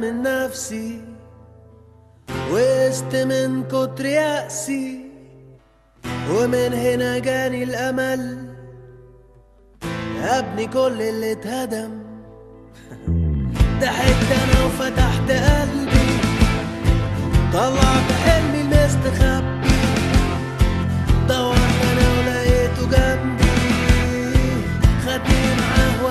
من نفسي، وقست من كتر يأسي، ومن هنا جاني الأمل أبني كل اللي اتهدم. ضحكت أنا وفتحت قلبي، طلعت حلمي المستخبي، دورت أنا ولقيته جنبي، خدني معاه